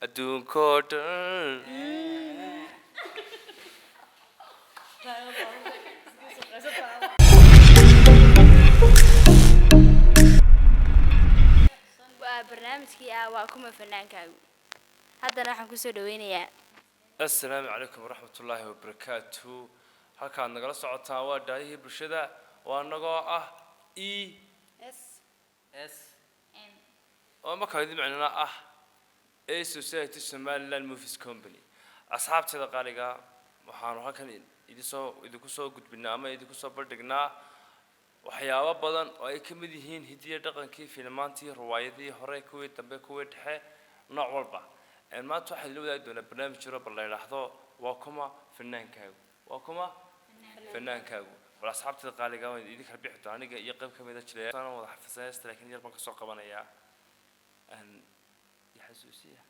adduunkoo dhan barnaamijkii waa kuma fanaankaagu haddana waxaan kusoo dhaweynayaa assalaamu calaykum waraxmatullaahi wabarakaatuhu halkaad nagala socotaan waa daahihii bulshada waa anagoo ah oo markaa idin macnana ah A Society Somaliland Movies Company asxaabteeda qaaliga waxaanu halkan idinku soo gudbinaa ama idinku soo bandhignaa waxyaabo badan oo ay ka mid yihiin hidiyo dhaqankii filmaantii riwaayadii hore kuwii dambe kuwii dhexe nooc walba maanta waxaan la wadaagi doonaa barnaamij jiro bal la yidhaahdo waa kuma fanaankaagu bal asxaabteeda qaaliga waan idin kala bixi doonaa aniga iyo qayb ka mid a jilayaan wada xafiisanaysta laakiin yar baan ka soo qabanayaa يحسوسية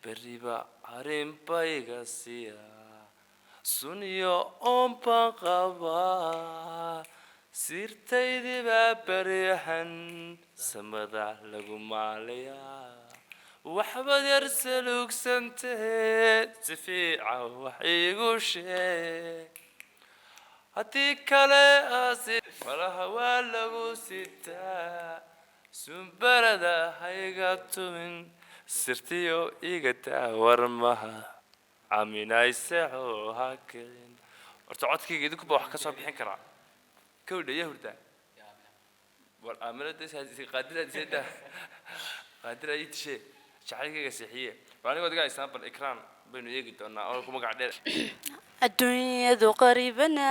بريبا عرين بايغاسيا سونيو أمباقابا سيرتيدي بابريحن سمدا لغو ماليا وحبا يرسلوك سنتهي سفيعة وحيقو شيك هاتي كالي آسي ولا هوا لغو سيتا سنبردا هايغاتو من سرتيو إيغتا ورمها عامينا يساعو هاكين ارتعودكي يدوك بوحا كسو بحين كرا كودا يهوردا والآمنة دي قادرة دي سيدا قادرة يتشي شعاليكي قسيحية وعنيقو دقا إسان بالإكرام بينو ييغتونا أولكو مقعدير adduunyadu qaribana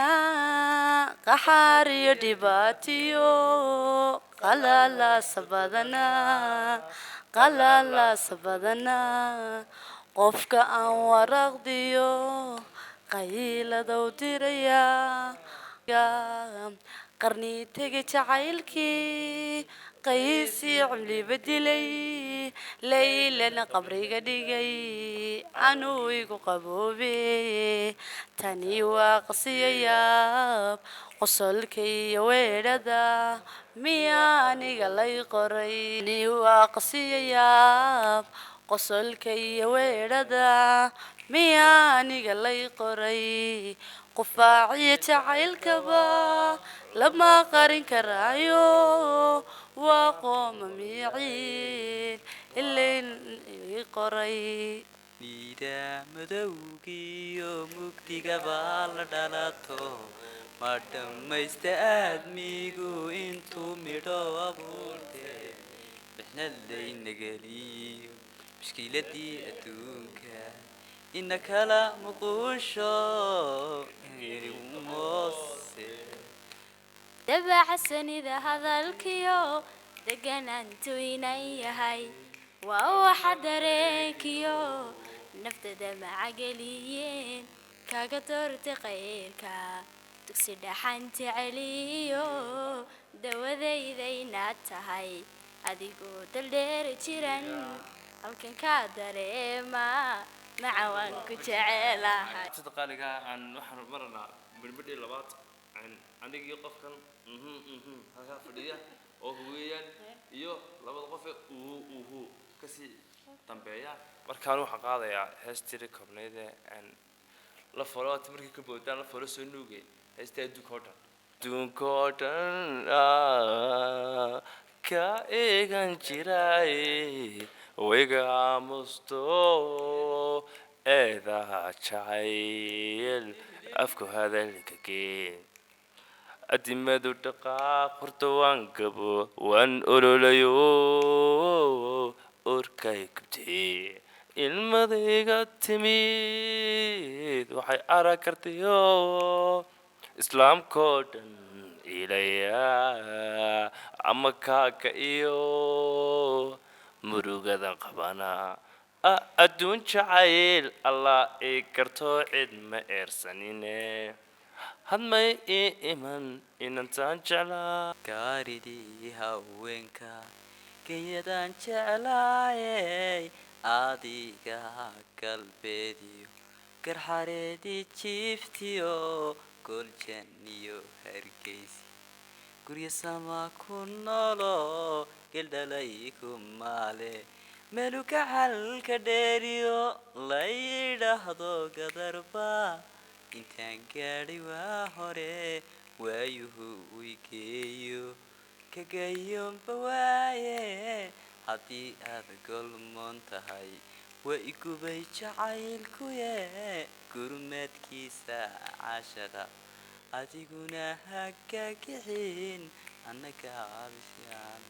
qaxaariyo dhibaatiyo qalalaasa badana qofka aan waraqdiyo qayladow diraya qarni tegi jacaylkii qaysi cumliba dilay laylana qabriga dhigay anuu igu qaboobe tani waa qasiyayaab qosolkaiyo weedhada miya aniga lay qoray tani waa qasiyayaab qosolkaiyo weedhada miya aniga lay qoray qufaaciyo jacaylkaba lama qarin karaayo waa qooma miiciin ilayn ii qoray niida madowgiyo mugdiga baa la dhalato ma dhammaysta aadmigu intuu midho abuurte bixnallaynageliyo mushkiladii adduunka ina kala muquusho moose dabacsanida hadalkiyo deganaantu inan yahay waa waxa dareenkiyo naftada macageliyeen kaga doorta qayrka dugsi dhaxanta celiyo dawadayda inaad tahay adigoo daldheer jiran halkan ka dareema macawaan ku jecelahay sida qaaliga aan waxaan marnaa bilbidii labaad anigii qofkan halkaa fadhiya oo huweeyaan iyo labada qof kasii dambeeya markaan waxaan qaadayaa heestii koobnayde la folo markii ka boodaan la folo soo nuugay heestii adduunkoo dhan ka eegan jiray wayga aamusto eedaha jacayl afku hadalka geen adimadu dhaqaaq horta waan gabo waan ololayo orkay gubtay ilmadayga timid waxay arag kartayo islaamkoo dhan ilaya ama kaaka iyo murugadan qabana adduun jacayl allah ii karto cid ma eersanine hadmay ii iman inantaan jeclaa gaaridii haweenka geeyadaan jeclaayey adiga galbeediyo garxareedii jiiftiyo goljaniyo hargeysi gurya sama ku noolo gildhalaykum maale meeluka xalka dheeriyo laydhahdo gadarba intaan gaadhi waa hore waayuhu wigeeyo kagayoonba waaye haddii aad golmoon tahay waa igubay jacaylkuye gurmadkiisa caashaqa adiguna ha ka kixin annaga abishaan